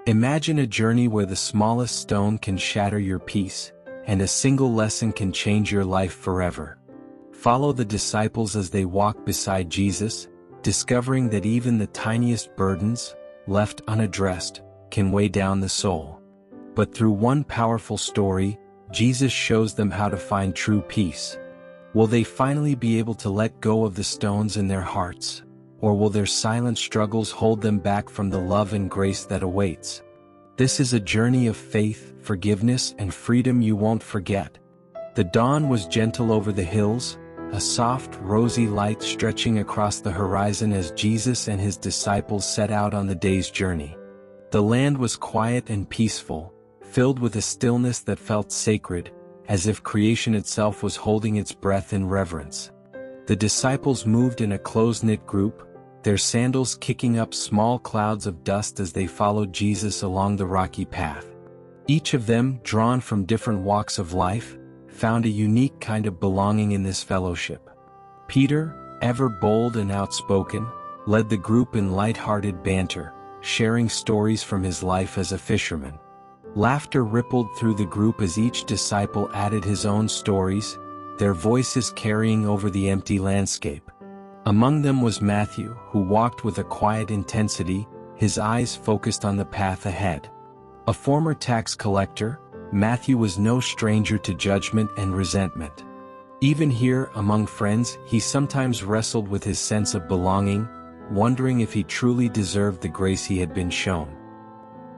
Imagine a journey where the smallest stone can shatter your peace, and a single lesson can change your life forever. Follow the disciples as they walk beside Jesus, discovering that even the tiniest burdens, left unaddressed, can weigh down the soul. But through one powerful story, Jesus shows them how to find true peace. Will they finally be able to let go of the stones in their hearts, or will their silent struggles hold them back from the love and grace that awaits? This is a journey of faith, forgiveness, and freedom you won't forget. The dawn was gentle over the hills, a soft, rosy light stretching across the horizon as Jesus and his disciples set out on the day's journey. The land was quiet and peaceful, filled with a stillness that felt sacred, as if creation itself was holding its breath in reverence. The disciples moved in a close-knit group, their sandals kicking up small clouds of dust as they followed Jesus along the rocky path. Each of them, drawn from different walks of life, found a unique kind of belonging in this fellowship. Peter, ever bold and outspoken, led the group in light-hearted banter, sharing stories from his life as a fisherman. Laughter rippled through the group as each disciple added his own stories, their voices carrying over the empty landscape. Among them was Matthew, who walked with a quiet intensity, his eyes focused on the path ahead. A former tax collector, Matthew was no stranger to judgment and resentment. Even here, among friends, he sometimes wrestled with his sense of belonging, wondering if he truly deserved the grace he had been shown.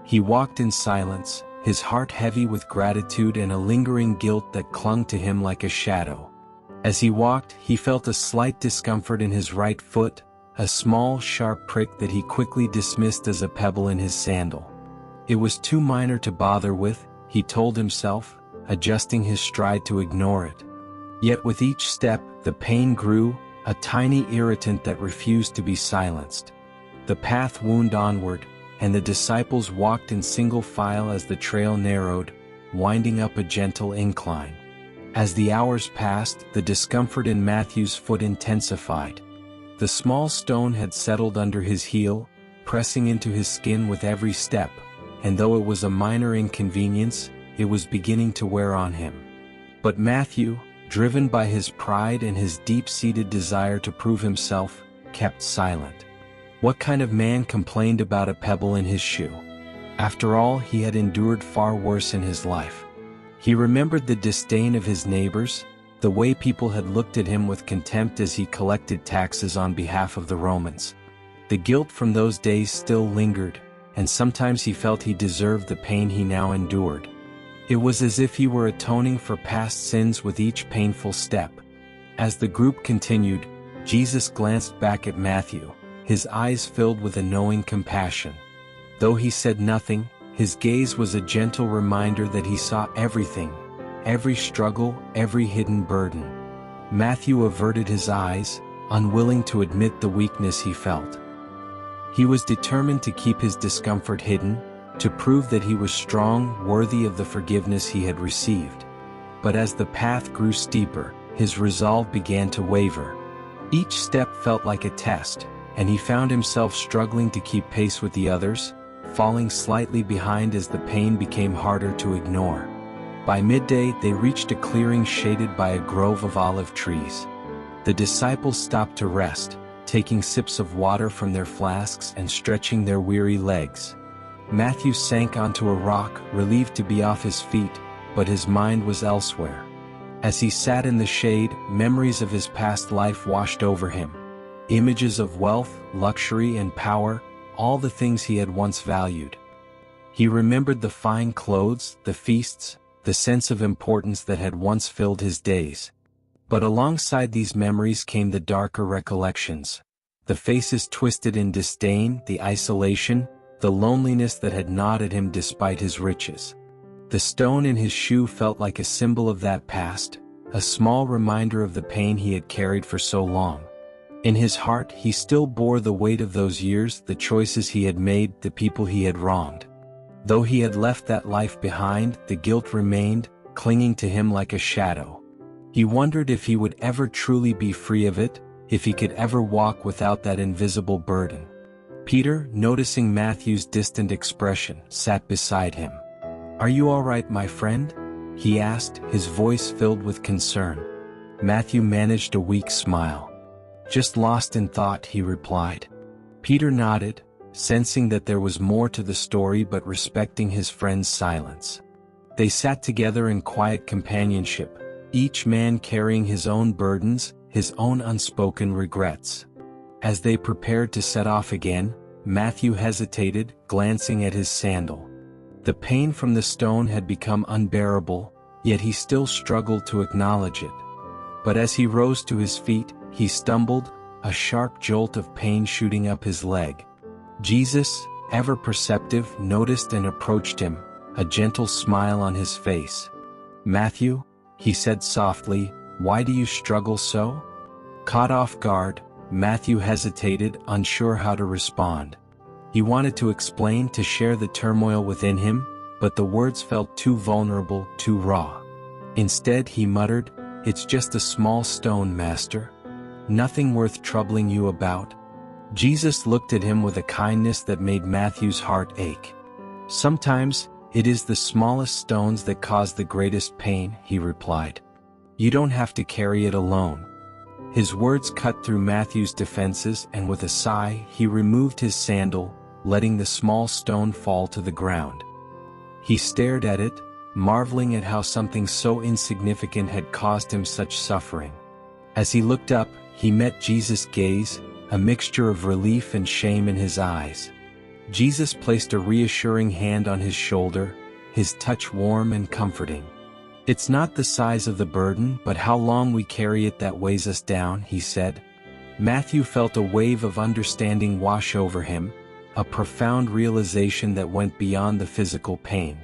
He walked in silence, his heart heavy with gratitude and a lingering guilt that clung to him like a shadow. As he walked, he felt a slight discomfort in his right foot, a small, sharp prick that he quickly dismissed as a pebble in his sandal. It was too minor to bother with, he told himself, adjusting his stride to ignore it. Yet with each step, the pain grew, a tiny irritant that refused to be silenced. The path wound onward, and the disciples walked in single file as the trail narrowed, winding up a gentle incline. As the hours passed, the discomfort in Matthew's foot intensified. The small stone had settled under his heel, pressing into his skin with every step, and though it was a minor inconvenience, it was beginning to wear on him. But Matthew, driven by his pride and his deep-seated desire to prove himself, kept silent. What kind of man complained about a pebble in his shoe? After all, he had endured far worse in his life. He remembered the disdain of his neighbors, the way people had looked at him with contempt as he collected taxes on behalf of the Romans. The guilt from those days still lingered, and sometimes he felt he deserved the pain he now endured. It was as if he were atoning for past sins with each painful step. As the group continued, Jesus glanced back at Matthew, his eyes filled with a knowing compassion. Though he said nothing, his gaze was a gentle reminder that he saw everything, every struggle, every hidden burden. Matthew averted his eyes, unwilling to admit the weakness he felt. He was determined to keep his discomfort hidden, to prove that he was strong, worthy of the forgiveness he had received. But as the path grew steeper, his resolve began to waver. Each step felt like a test, and he found himself struggling to keep pace with the others, falling slightly behind as the pain became harder to ignore. By midday, they reached a clearing shaded by a grove of olive trees. The disciples stopped to rest, taking sips of water from their flasks and stretching their weary legs. Matthew sank onto a rock, relieved to be off his feet, but his mind was elsewhere. As he sat in the shade, memories of his past life washed over him. Images of wealth, luxury, and power, all the things he had once valued. He remembered the fine clothes, the feasts, the sense of importance that had once filled his days. But alongside these memories came the darker recollections. The faces twisted in disdain, the isolation, the loneliness that had gnawed at him despite his riches. The stone in his shoe felt like a symbol of that past, a small reminder of the pain he had carried for so long. In his heart, he still bore the weight of those years, the choices he had made, the people he had wronged. Though he had left that life behind, the guilt remained, clinging to him like a shadow. He wondered if he would ever truly be free of it, if he could ever walk without that invisible burden. Peter, noticing Matthew's distant expression, sat beside him. "Are you all right, my friend?" he asked, his voice filled with concern. Matthew managed a weak smile. "Just lost in thought," he replied. Peter nodded, sensing that there was more to the story but respecting his friend's silence. They sat together in quiet companionship, each man carrying his own burdens, his own unspoken regrets. As they prepared to set off again, Matthew hesitated, glancing at his sandal. The pain from the stone had become unbearable, yet he still struggled to acknowledge it. But as he rose to his feet, he stumbled, a sharp jolt of pain shooting up his leg. Jesus, ever perceptive, noticed and approached him, a gentle smile on his face. "Matthew," he said softly, "why do you struggle so?" Caught off guard, Matthew hesitated, unsure how to respond. He wanted to explain, to share the turmoil within him, but the words felt too vulnerable, too raw. Instead he muttered, "It's just a small stone, Master. Nothing worth troubling you about." Jesus looked at him with a kindness that made Matthew's heart ache. "Sometimes, it is the smallest stones that cause the greatest pain," he replied. "You don't have to carry it alone." His words cut through Matthew's defenses, and with a sigh, he removed his sandal, letting the small stone fall to the ground. He stared at it, marveling at how something so insignificant had caused him such suffering. As he looked up, he met Jesus' gaze, a mixture of relief and shame in his eyes. Jesus placed a reassuring hand on his shoulder, his touch warm and comforting. "It's not the size of the burden, but how long we carry it that weighs us down," he said. Matthew felt a wave of understanding wash over him, a profound realization that went beyond the physical pain.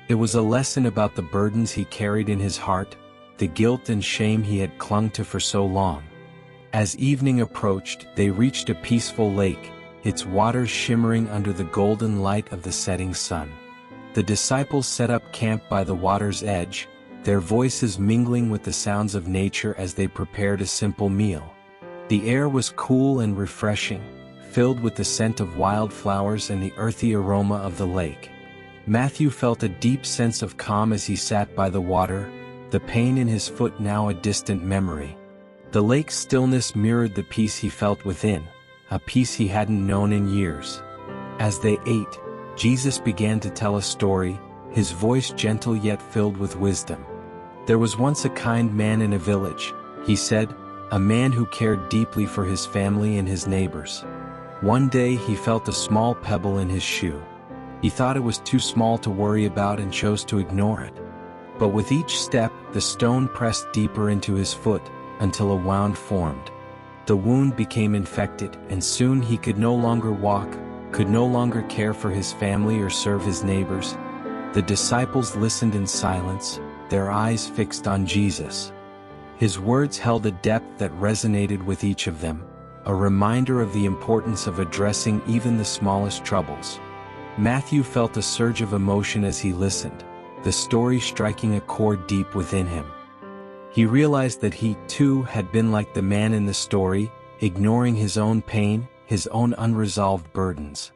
It was a lesson about the burdens he carried in his heart, the guilt and shame he had clung to for so long. As evening approached, they reached a peaceful lake, its waters shimmering under the golden light of the setting sun. The disciples set up camp by the water's edge, their voices mingling with the sounds of nature as they prepared a simple meal. The air was cool and refreshing, filled with the scent of wildflowers and the earthy aroma of the lake. Matthew felt a deep sense of calm as he sat by the water, the pain in his foot now a distant memory. The lake's stillness mirrored the peace he felt within, a peace he hadn't known in years. As they ate, Jesus began to tell a story, his voice gentle yet filled with wisdom. "There was once a kind man in a village," he said, "a man who cared deeply for his family and his neighbors. One day he felt a small pebble in his shoe. He thought it was too small to worry about and chose to ignore it. But with each step, the stone pressed deeper into his foot, until a wound formed. The wound became infected, and soon he could no longer walk, could no longer care for his family or serve his neighbors." The disciples listened in silence, their eyes fixed on Jesus. His words held a depth that resonated with each of them, a reminder of the importance of addressing even the smallest troubles. Matthew felt a surge of emotion as he listened, the story striking a chord deep within him. He realized that he, too, had been like the man in the story, ignoring his own pain, his own unresolved burdens.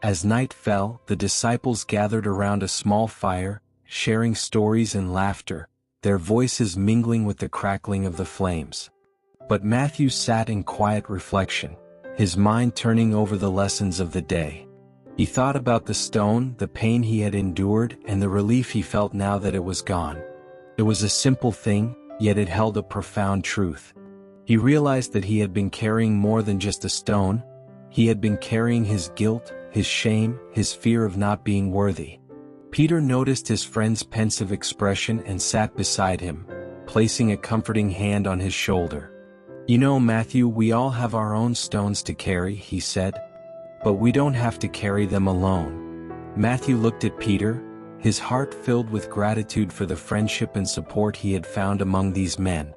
As night fell, the disciples gathered around a small fire, sharing stories and laughter, their voices mingling with the crackling of the flames. But Matthew sat in quiet reflection, his mind turning over the lessons of the day. He thought about the stone, the pain he had endured, and the relief he felt now that it was gone. It was a simple thing, yet it held a profound truth. He realized that he had been carrying more than just a stone. He had been carrying his guilt, his shame, his fear of not being worthy. Peter noticed his friend's pensive expression and sat beside him, placing a comforting hand on his shoulder. "You know, Matthew, we all have our own stones to carry," he said. "But we don't have to carry them alone." Matthew looked at Peter, his heart filled with gratitude for the friendship and support he had found among these men.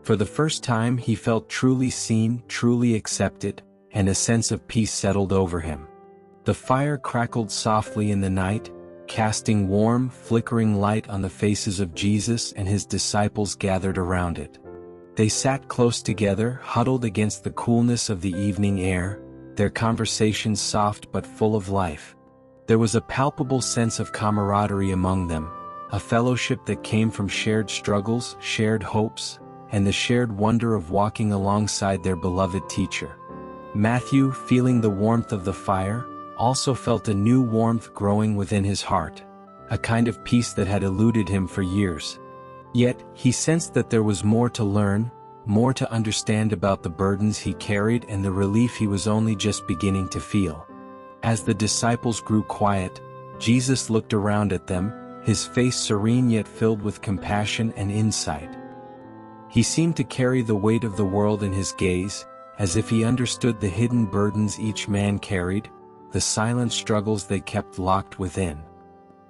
For the first time he felt truly seen, truly accepted, and a sense of peace settled over him. The fire crackled softly in the night, casting warm, flickering light on the faces of Jesus and his disciples gathered around it. They sat close together, huddled against the coolness of the evening air, their conversations soft but full of life. There was a palpable sense of camaraderie among them, a fellowship that came from shared struggles, shared hopes, and the shared wonder of walking alongside their beloved teacher. Matthew, feeling the warmth of the fire, also felt a new warmth growing within his heart, a kind of peace that had eluded him for years. Yet, he sensed that there was more to learn, more to understand about the burdens he carried and the relief he was only just beginning to feel. As the disciples grew quiet, Jesus looked around at them, his face serene yet filled with compassion and insight. He seemed to carry the weight of the world in his gaze, as if he understood the hidden burdens each man carried, the silent struggles they kept locked within.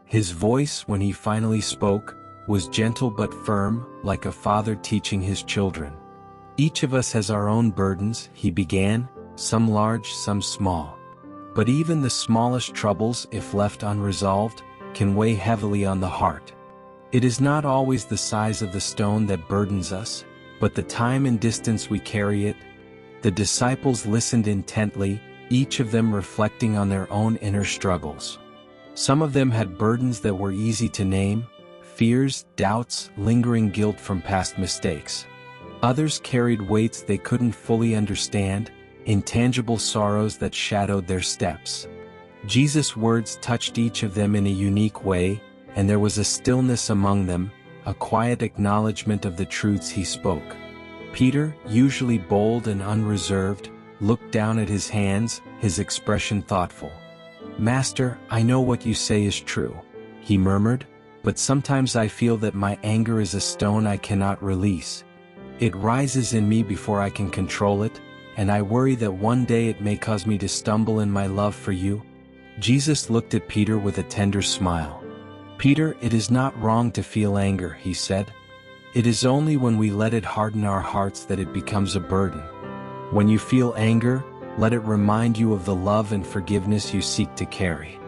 His voice, when he finally spoke, was gentle but firm, like a father teaching his children. Each of us has our own burdens, he began, some large, some small. But even the smallest troubles, if left unresolved, can weigh heavily on the heart. It is not always the size of the stone that burdens us, but the time and distance we carry it. The disciples listened intently, each of them reflecting on their own inner struggles. Some of them had burdens that were easy to name, fears, doubts, lingering guilt from past mistakes. Others carried weights they couldn't fully understand, intangible sorrows that shadowed their steps. Jesus' words touched each of them in a unique way, and there was a stillness among them, a quiet acknowledgement of the truths he spoke. Peter, usually bold and unreserved, looked down at his hands, his expression thoughtful. "Master, I know what you say is true," he murmured, "but sometimes I feel that my anger is a stone I cannot release. It rises in me before I can control it, and I worry that one day it may cause me to stumble in my love for you." Jesus looked at Peter with a tender smile. "Peter, it is not wrong to feel anger," he said. "It is only when we let it harden our hearts that it becomes a burden. When you feel anger, let it remind you of the love and forgiveness you seek to carry.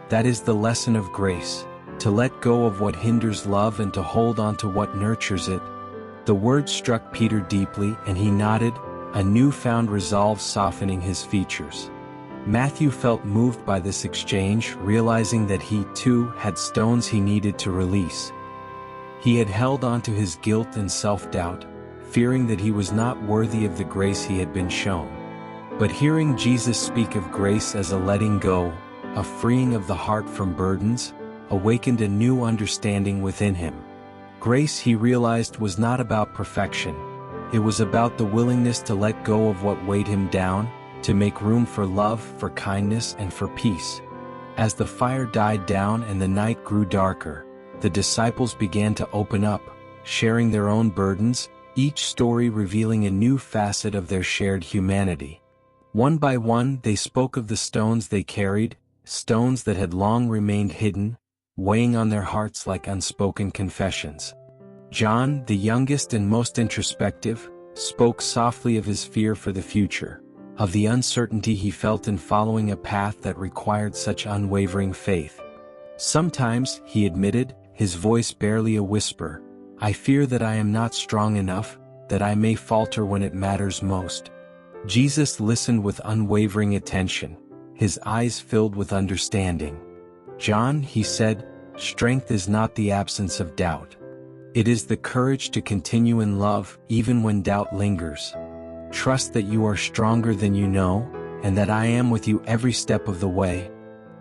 That is the lesson of grace, to let go of what hinders love and to hold on to what nurtures it." The words struck Peter deeply, and he nodded, a newfound resolve softening his features. Matthew felt moved by this exchange, realizing that he too had stones he needed to release. He had held on to his guilt and self-doubt, fearing that he was not worthy of the grace he had been shown. But hearing Jesus speak of grace as a letting go, a freeing of the heart from burdens, awakened a new understanding within him. Grace, he realized, was not about perfection. It was about the willingness to let go of what weighed him down, to make room for love, for kindness, and for peace. As the fire died down and the night grew darker, the disciples began to open up, sharing their own burdens, each story revealing a new facet of their shared humanity. One by one, they spoke of the stones they carried, stones that had long remained hidden, weighing on their hearts like unspoken confessions. John, the youngest and most introspective, spoke softly of his fear for the future, of the uncertainty he felt in following a path that required such unwavering faith. "Sometimes," he admitted, his voice barely a whisper, "I fear that I am not strong enough, that I may falter when it matters most." Jesus listened with unwavering attention, his eyes filled with understanding. "John," he said, "strength is not the absence of doubt. It is the courage to continue in love even when doubt lingers. Trust that you are stronger than you know, and that I am with you every step of the way."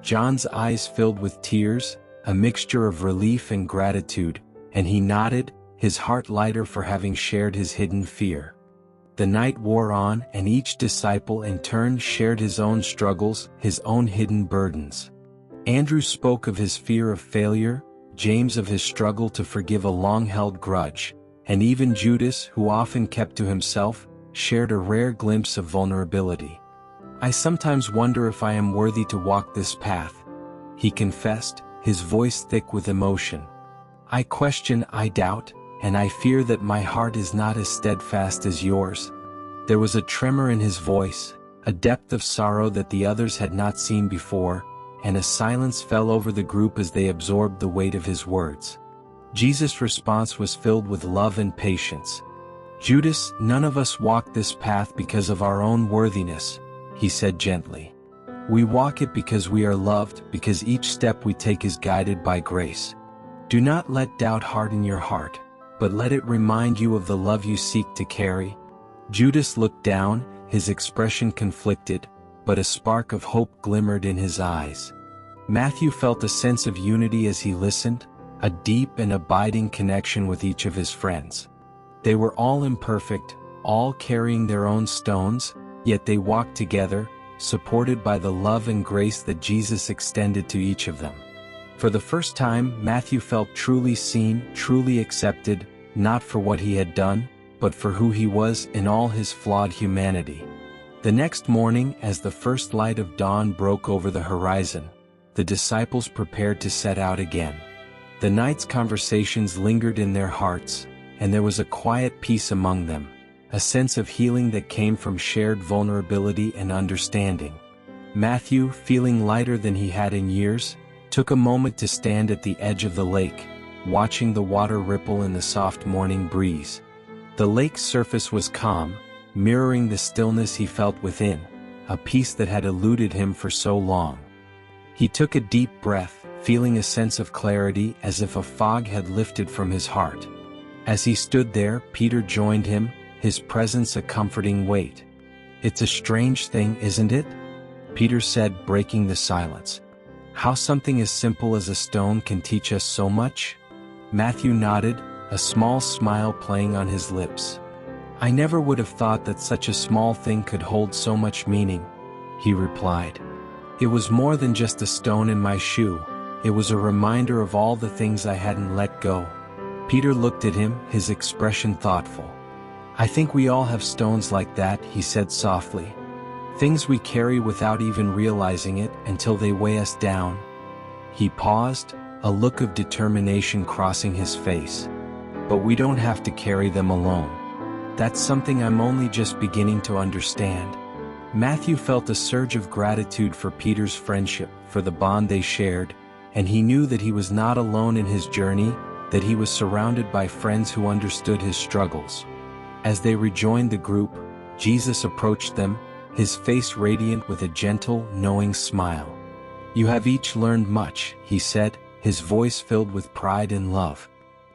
John's eyes filled with tears, a mixture of relief and gratitude, and he nodded, his heart lighter for having shared his hidden fear. The night wore on, and each disciple in turn shared his own struggles, his own hidden burdens. Andrew spoke of his fear of failure, James of his struggle to forgive a long-held grudge, and even Judas, who often kept to himself, shared a rare glimpse of vulnerability. "I sometimes wonder if I am worthy to walk this path," he confessed, his voice thick with emotion. "I question, I doubt, and I fear that my heart is not as steadfast as yours." There was a tremor in his voice, a depth of sorrow that the others had not seen before, and a silence fell over the group as they absorbed the weight of his words. Jesus' response was filled with love and patience. "Judas, none of us walk this path because of our own worthiness. he said gently. We walk it because we are loved, because each step we take is guided by grace. Do not let doubt harden your heart, but let it remind you of the love you seek to carry. Judas looked down, his expression conflicted, but a spark of hope glimmered in his eyes. Matthew felt a sense of unity as he listened, a deep and abiding connection with each of his friends. They were all imperfect, all carrying their own stones, yet they walked together, supported by the love and grace that Jesus extended to each of them. For the first time, Matthew felt truly seen, truly accepted, not for what he had done, but for who he was in all his flawed humanity. The next morning, as the first light of dawn broke over the horizon, the disciples prepared to set out again. The night's conversations lingered in their hearts, and there was a quiet peace among them, a sense of healing that came from shared vulnerability and understanding. Matthew, feeling lighter than he had in years, took a moment to stand at the edge of the lake, watching the water ripple in the soft morning breeze. The lake's surface was calm, mirroring the stillness he felt within, a peace that had eluded him for so long. He took a deep breath, feeling a sense of clarity as if a fog had lifted from his heart. As he stood there, Peter joined him, his presence a comforting weight. It's a strange thing, isn't it? Peter said, breaking the silence. How something as simple as a stone can teach us so much? Matthew nodded, a small smile playing on his lips. I never would have thought that such a small thing could hold so much meaning, he replied. It was more than just a stone in my shoe, it was a reminder of all the things I hadn't let go. Peter looked at him, his expression thoughtful. I think we all have stones like that, he said softly. Things we carry without even realizing it until they weigh us down. He paused, a look of determination crossing his face. But we don't have to carry them alone. That's something I'm only just beginning to understand. Matthew felt a surge of gratitude for Peter's friendship, for the bond they shared, and he knew that he was not alone in his journey, that he was surrounded by friends who understood his struggles. As they rejoined the group, Jesus approached them, his face radiant with a gentle, knowing smile. You have each learned much, he said, his voice filled with pride and love.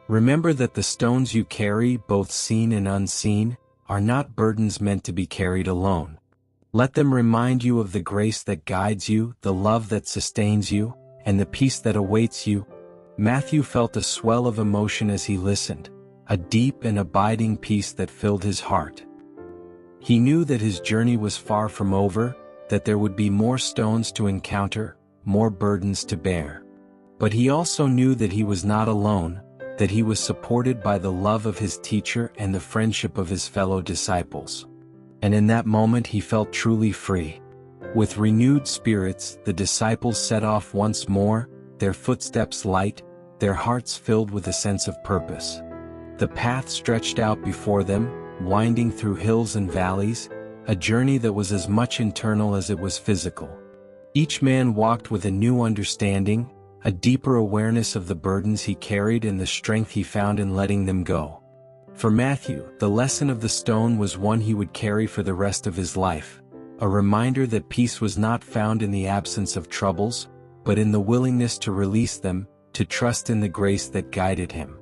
Remember that the stones you carry, both seen and unseen, are not burdens meant to be carried alone. Let them remind you of the grace that guides you, the love that sustains you, and the peace that awaits you. Matthew felt a swell of emotion as he listened, a deep and abiding peace that filled his heart. He knew that his journey was far from over, that there would be more stones to encounter, more burdens to bear. But he also knew that he was not alone, that he was supported by the love of his teacher and the friendship of his fellow disciples. And in that moment he felt truly free. With renewed spirits, the disciples set off once more, their footsteps light, their hearts filled with a sense of purpose. The path stretched out before them, winding through hills and valleys, a journey that was as much internal as it was physical. Each man walked with a new understanding, a deeper awareness of the burdens he carried and the strength he found in letting them go. For Matthew, the lesson of the stone was one he would carry for the rest of his life, a reminder that peace was not found in the absence of troubles, but in the willingness to release them, to trust in the grace that guided him.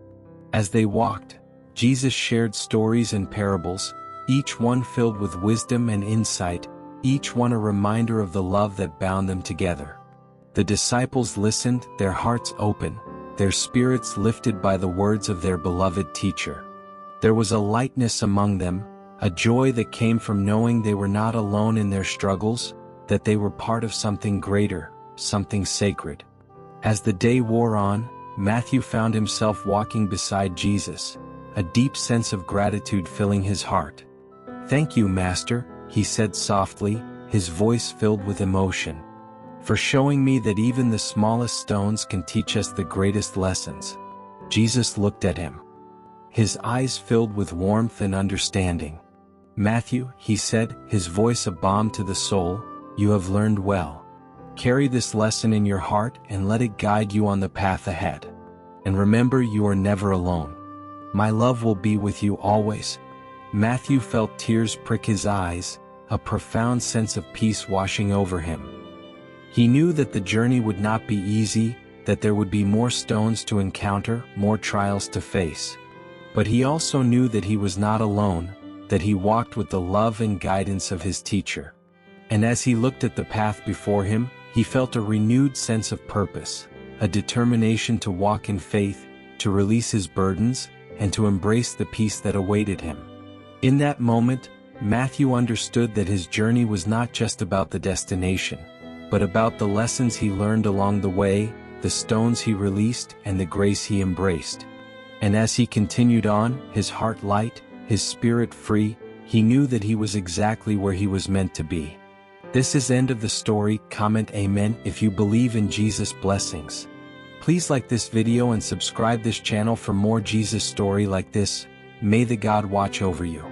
As they walked, Jesus shared stories and parables, each one filled with wisdom and insight, each one a reminder of the love that bound them together. The disciples listened, their hearts open, their spirits lifted by the words of their beloved teacher. There was a lightness among them, a joy that came from knowing they were not alone in their struggles, that they were part of something greater, something sacred. As the day wore on, Matthew found himself walking beside Jesus, a deep sense of gratitude filling his heart. Thank you, Master, he said softly, his voice filled with emotion, for showing me that even the smallest stones can teach us the greatest lessons. Jesus looked at him, his eyes filled with warmth and understanding. Matthew, he said, his voice a balm to the soul, you have learned well. Carry this lesson in your heart and let it guide you on the path ahead. And remember, you are never alone. My love will be with you always. Matthew felt tears prick his eyes, a profound sense of peace washing over him. He knew that the journey would not be easy, that there would be more stones to encounter, more trials to face. But he also knew that he was not alone, that he walked with the love and guidance of his teacher. And as he looked at the path before him, he felt a renewed sense of purpose, a determination to walk in faith, to release his burdens, and to embrace the peace that awaited him. In that moment, Matthew understood that his journey was not just about the destination, but about the lessons he learned along the way, the stones he released, and the grace he embraced. And as he continued on, his heart light, his spirit free, he knew that he was exactly where he was meant to be. This is end of the story. Comment amen if you believe in Jesus' blessings. Please like this video and subscribe this channel for more Jesus story like this. May the God watch over you.